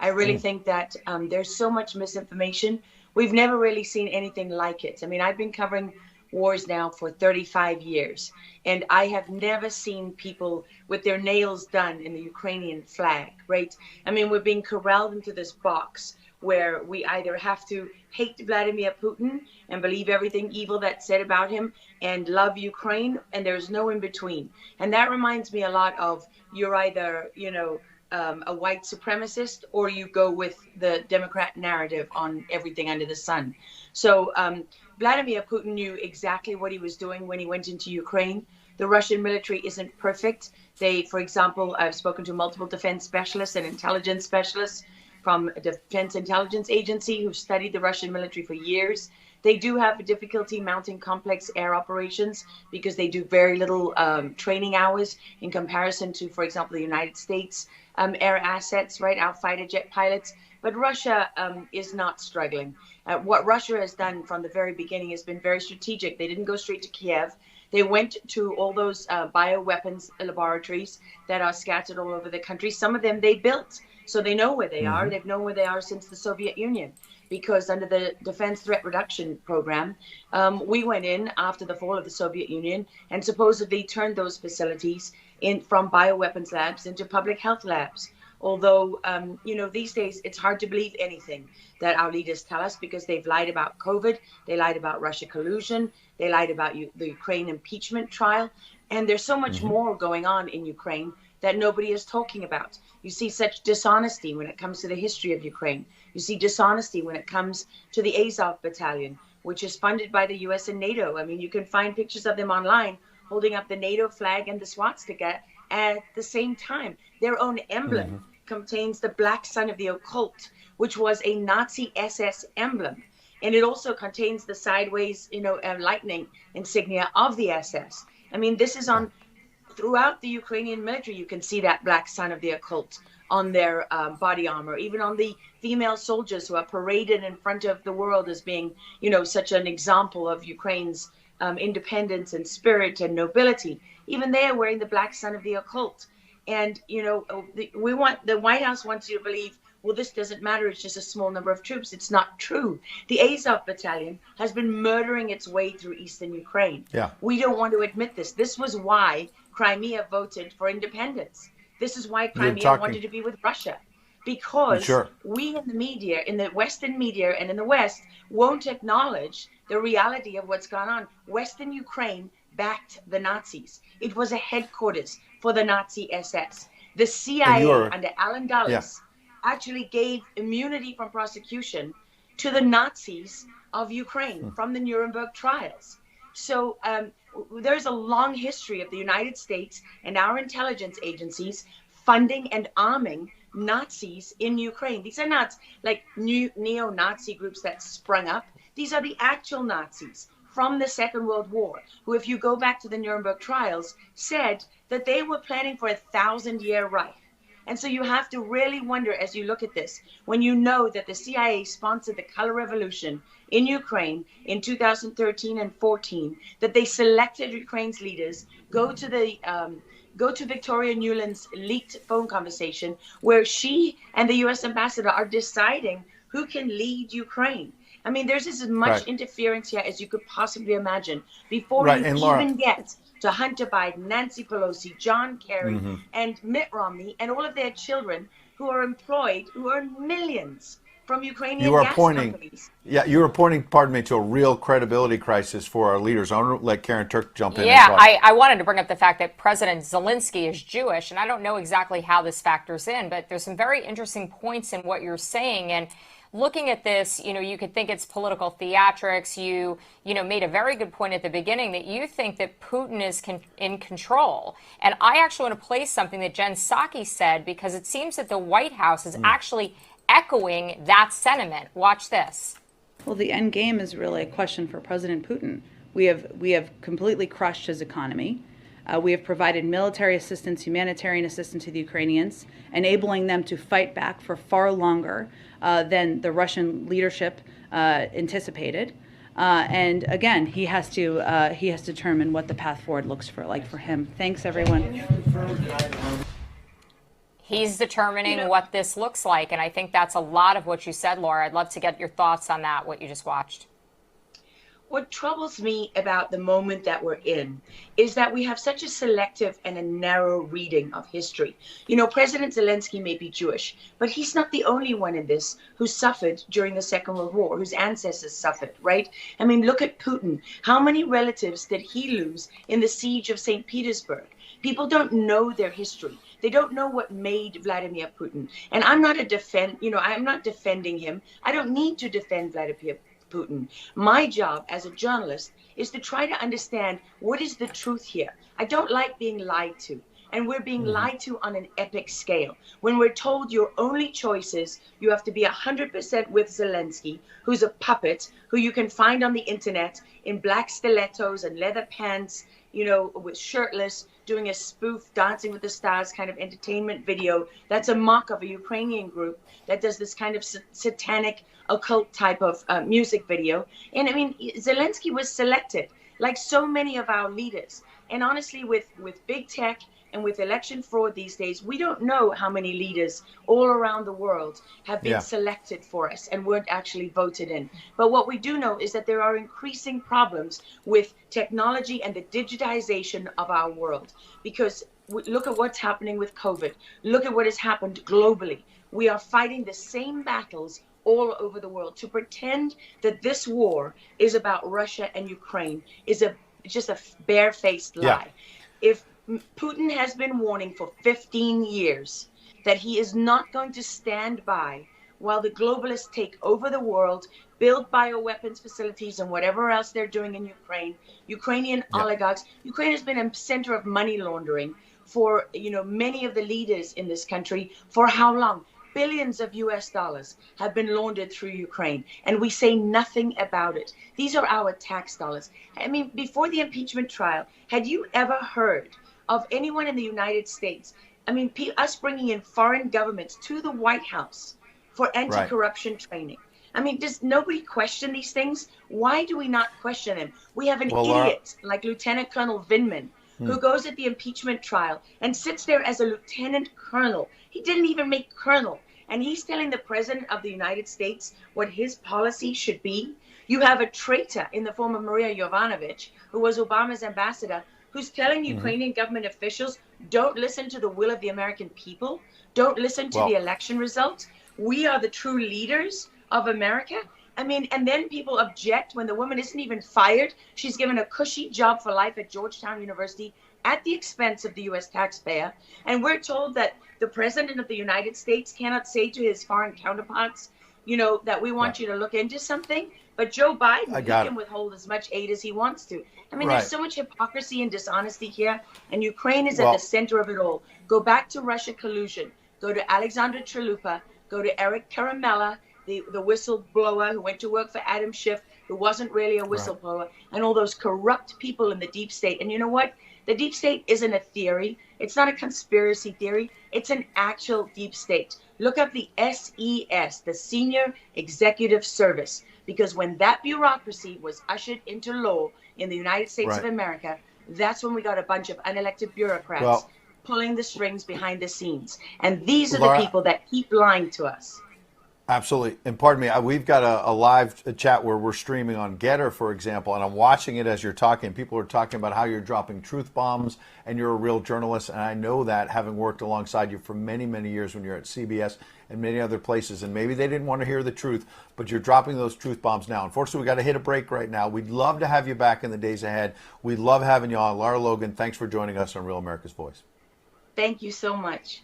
I really think that there's so much misinformation. We've never really seen anything like it. I mean, I've been covering wars now for 35 years, and I have never seen people with their nails done in the Ukrainian flag, right? I mean, we're being corralled into this box where we either have to hate Vladimir Putin and believe everything evil that's said about him and love Ukraine, and there's no in between. And that reminds me a lot of, you're either, a white supremacist, or you go with the Democrat narrative on everything under the sun. So Vladimir Putin knew exactly what he was doing when he went into Ukraine. The Russian military isn't perfect. They, for example, I've spoken to multiple defense specialists and intelligence specialists from a Defense Intelligence Agency who've studied the Russian military for years. They do have a difficulty mounting complex air operations because they do very little training hours in comparison to, for example, the United States air assets, right, our fighter jet pilots. But Russia is not struggling. What Russia has done from the very beginning has been very strategic. They didn't go straight to Kiev. They went to all those bioweapons laboratories that are scattered all over the country. Some of them they built, so they know where they are. They've known where they are since the Soviet Union, because under the Defense Threat Reduction Program, we went in after the fall of the Soviet Union and supposedly turned those facilities from bioweapons labs into public health labs. Although, these days it's hard to believe anything that our leaders tell us, because they've lied about COVID, they lied about Russia collusion, they lied about the Ukraine impeachment trial, and there's so much more going on in Ukraine that nobody is talking about. You see such dishonesty when it comes to the history of Ukraine. You see dishonesty when it comes to the Azov Battalion, which is funded by the US and NATO. I mean, you can find pictures of them online holding up the NATO flag and the swastika at the same time. Their own emblem contains the black sun of the occult, which was a Nazi SS emblem. And it also contains the sideways, lightning insignia of the SS. I mean, this is on throughout the Ukrainian military. You can see that black sun of the occult on their body armor, even on the female soldiers who are paraded in front of the world as being, such an example of Ukraine's independence and spirit and nobility. Even they are wearing the black sun of the occult. And, the White House wants you to believe, well, this doesn't matter, it's just a small number of troops. It's not true. The Azov Battalion has been murdering its way through eastern Ukraine. Yeah. We don't want to admit this. This was why Crimea voted for independence. This is why Crimea wanted to be with Russia. Because we in the media, in the Western media and in the West, won't acknowledge the reality of what's gone on. Western Ukraine backed the Nazis. It was a headquarters for the Nazi SS. The CIA under Allen Dulles actually gave immunity from prosecution to the Nazis of Ukraine from the Nuremberg trials. So there's a long history of the United States and our intelligence agencies funding and arming Nazis in Ukraine. These are not like new neo-Nazi groups that sprung up. These are the actual Nazis from the Second World War, who, if you go back to the Nuremberg trials, said that they were planning for a 1,000-year Reich. And so you have to really wonder, as you look at this, when you know that the CIA sponsored the color revolution in Ukraine in 2013 and 14, that they selected Ukraine's leaders, go to Victoria Nuland's leaked phone conversation where she and the US ambassador are deciding who can lead Ukraine. I mean, there's as much interference here as you could possibly imagine before you even get to Hunter Biden, Nancy Pelosi, John Kerry, and Mitt Romney, and all of their children who are employed, who earn millions from Ukrainian gas companies. Yeah, you are pointing, pardon me, to a real credibility crisis for our leaders. I want to let Karen Turk jump in. Yeah, I wanted to bring up the fact that President Zelensky is Jewish, and I don't know exactly how this factors in, but there's some very interesting points in what you're saying. And looking at this, you could think it's political theatrics. You made a very good point at the beginning that you think that Putin is in control. And I actually want to play something that Jen Psaki said, because it seems that the White House is actually echoing that sentiment. Watch this. Well, the end game is really a question for President Putin. We have completely crushed his economy. We have provided military assistance, humanitarian assistance to the Ukrainians, enabling them to fight back for far longer than the Russian leadership anticipated. And again, he has to determine what the path forward looks like for him. Thanks, everyone. He's determining what this looks like. And I think that's a lot of what you said, Laura. I'd love to get your thoughts on that, what you just watched. What troubles me about the moment that we're in is that we have such a selective and a narrow reading of history. You know, President Zelensky may be Jewish, but he's not the only one in this who suffered during the Second World War, whose ancestors suffered, right? I mean, look at Putin. How many relatives did he lose in the siege of St. Petersburg? People don't know their history. They don't know what made Vladimir Putin. And I'm not I'm not defending him. I don't need to defend Vladimir Putin. My job as a journalist is to try to understand what is the truth here. I don't like being lied to. And we're being lied to on an epic scale. When we're told your only choice is you have to be 100% with Zelensky, who's a puppet, who you can find on the internet in black stilettos and leather pants, you know, with shirtless, doing a spoof Dancing with the Stars kind of entertainment video. That's a mock of a Ukrainian group that does this kind of satanic occult type of music video. And I mean, Zelensky was selected like so many of our leaders. And honestly, with big tech and with election fraud these days, we don't know how many leaders all around the world have been selected for us and weren't actually voted in. But what we do know is that there are increasing problems with technology and the digitization of our world. Because look at what's happening with COVID. Look at what has happened globally. We are fighting the same battles all over the world. To pretend that this war is about Russia and Ukraine is just a barefaced lie. If Putin has been warning for 15 years that he is not going to stand by while the globalists take over the world, build bioweapons facilities and whatever else they're doing in Ukraine, Ukrainian oligarchs. Ukraine has been a center of money laundering for, you know, many of the leaders in this country. For how long? Billions of US dollars have been laundered through Ukraine, and we say nothing about it. These are our tax dollars. I mean, before the impeachment trial, had you ever heard of anyone in the United States, I mean, us bringing in foreign governments to the White House for anti-corruption training? I mean, does nobody question these things? Why do we not question them? We have an idiot like Lieutenant Colonel Vindman, who goes at the impeachment trial and sits there as a lieutenant colonel. He didn't even make colonel. And he's telling the president of the United States what his policy should be. You have a traitor in the form of Maria Yovanovitch, who was Obama's ambassador, who's telling Ukrainian government officials, don't listen to the will of the American people. Don't listen to the election results. We are the true leaders of America. I mean, and then people object when the woman isn't even fired. She's given a cushy job for life at Georgetown University at the expense of the U.S. taxpayer. And we're told that the president of the United States cannot say to his foreign counterparts, you know, that we want you to look into something. But Joe Biden, he can withhold as much aid as he wants to. I mean, there's so much hypocrisy and dishonesty here. And Ukraine is at the center of it all. Go back to Russia collusion. Go to Alexander Chalupa. Go to Eric Karamella, the whistleblower who went to work for Adam Schiff, who wasn't really a whistleblower, and all those corrupt people in the deep state. And you know what? The deep state isn't a theory. It's not a conspiracy theory. It's an actual deep state. Look up the SES, the Senior Executive Service, because when that bureaucracy was ushered into law in the United States of America, that's when we got a bunch of unelected bureaucrats pulling the strings behind the scenes. And these are the people that keep lying to us. Absolutely. And pardon me, we've got a live chat where we're streaming on Getter, for example, and I'm watching it as you're talking. People are talking about how you're dropping truth bombs and you're a real journalist. And I know that, having worked alongside you for many, many years when you're at CBS and many other places. And maybe they didn't want to hear the truth, but you're dropping those truth bombs now. Unfortunately, we got to hit a break right now. We'd love to have you back in the days ahead. We love having you on. Lara Logan, thanks for joining us on Real America's Voice. Thank you so much.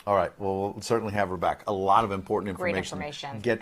All right. Well, we'll certainly have her back. A lot of important information. Great information. Get